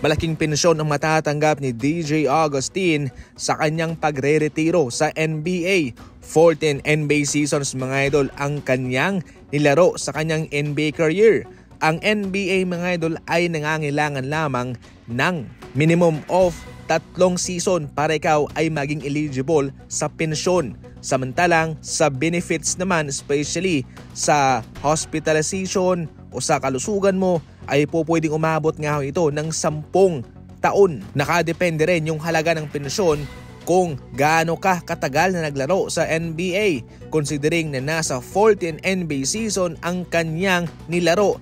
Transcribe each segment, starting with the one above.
Malaking pensyon ang matatanggap ni DJ Augustin sa kanyang pagre-retiro sa NBA. 14 NBA seasons mga idol ang kanyang nilaro sa kanyang NBA career. Ang NBA mga idol ay nangangailangan lamang ng minimum of 3 season para ikaw ay maging eligible sa pensyon. Samantalang sa benefits naman, especially sa hospitalization o sa kalusugan mo, ay pwedeng umabot nga ito ng 10 taon. Nakadepende rin yung halaga ng pensyon kung gaano ka katagal na naglaro sa NBA. Considering na nasa 14 NBA season ang kanyang nilaro,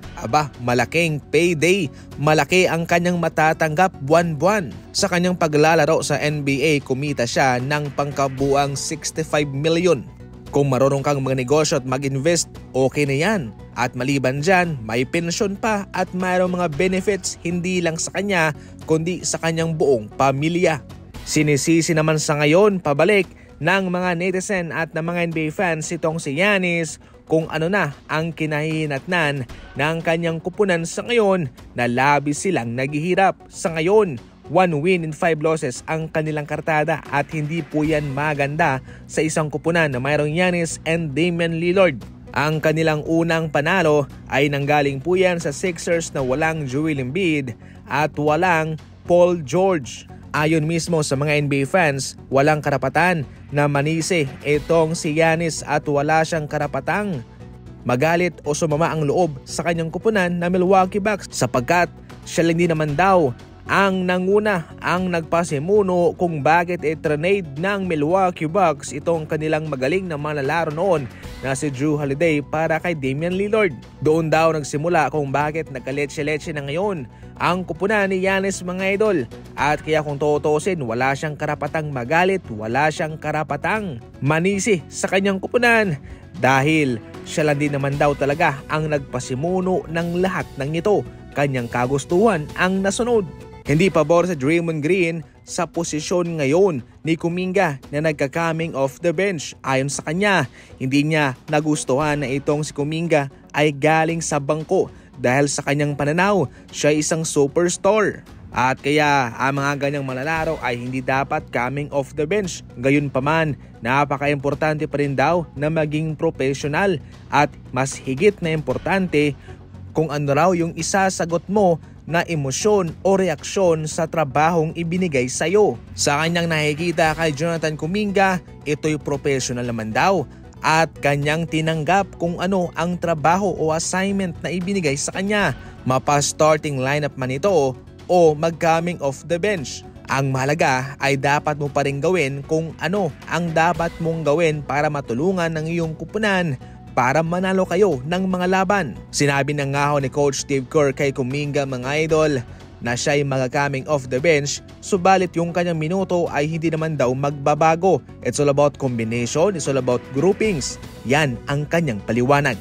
malaking payday, malaki ang kanyang matatanggap buwan-buwan. Sa kanyang paglalaro sa NBA, kumita siya ng pangkabuang 65 million. Kung marunong kang magnegosyo at mag-invest, okay na yan. At maliban dyan, may pensyon pa at mayroong mga benefits hindi lang sa kanya kundi sa kanyang buong pamilya. Sinisisi naman sa ngayon pabalik ng mga netizen at ng mga NBA fans itong si Giannis kung ano na ang kinahihinatnan ng kanyang kupunan sa ngayon na labis silang naghihirap. Sa ngayon, 1 win and 5 losses ang kanilang kartada at hindi po yan maganda sa isang kupunan na mayroong Giannis and Damian Lillard. Ang kanilang unang panalo ay nanggaling po yan sa Sixers na walang Joel Embiid at walang Paul George. Ayon mismo sa mga NBA fans, walang karapatan na manisi itong si Giannis at wala siyang karapatang magalit o sumama ang loob sa kanyang kupunan na Milwaukee Bucks sapagkat siya lang din naman daw ang nanguna, ang nagpasimuno kung bakit i-trade ng Milwaukee Bucks itong kanilang magaling na manlalaro noon na si Jrue Holiday para kay Damian Lillard. Doon daw nagsimula kung bakit nagkaletse-letse na ngayon ang kupunan ni Giannis mga idol. At kaya kung tutusin, wala siyang karapatang magalit, wala siyang karapatang manisi sa kanyang kupunan dahil siya lang din naman daw talaga ang nagpasimuno ng lahat ng ito. Kanyang kagustuhan ang nasunod. Hindi pabor sa Draymond Green sa posisyon ngayon ni Kuminga na nagka-coming off the bench. Ayon sa kanya, hindi niya nagustuhan na itong si Kuminga ay galing sa bangko dahil sa kanyang pananaw, siya ay isang superstar. At kaya ang mga ganyang malalaro ay hindi dapat coming off the bench. Gayunpaman, napaka-importante pa rin daw na maging professional at mas higit na importante kung ano raw yung isasagot mo na emosyon o reaksyon sa trabahong ibinigay sa'yo. Sa kanyang nakikita kay Jonathan Kuminga, ito'y professional naman daw at kanyang tinanggap kung ano ang trabaho o assignment na ibinigay sa kanya. Mapa-starting lineup man ito o mag-coming off the bench. Ang mahalaga ay dapat mo pa rin gawin kung ano ang dapat mong gawin para matulungan ng iyong kupunan para manalo kayo ng mga laban. Sinabi na nga ni Coach Steve Kerr kay Kuminga mga idol na siya ay mag-coming off the bench, subalit yung kanyang minuto ay hindi naman daw magbabago. It's all about combination, it's all about groupings. Yan ang kanyang paliwanag.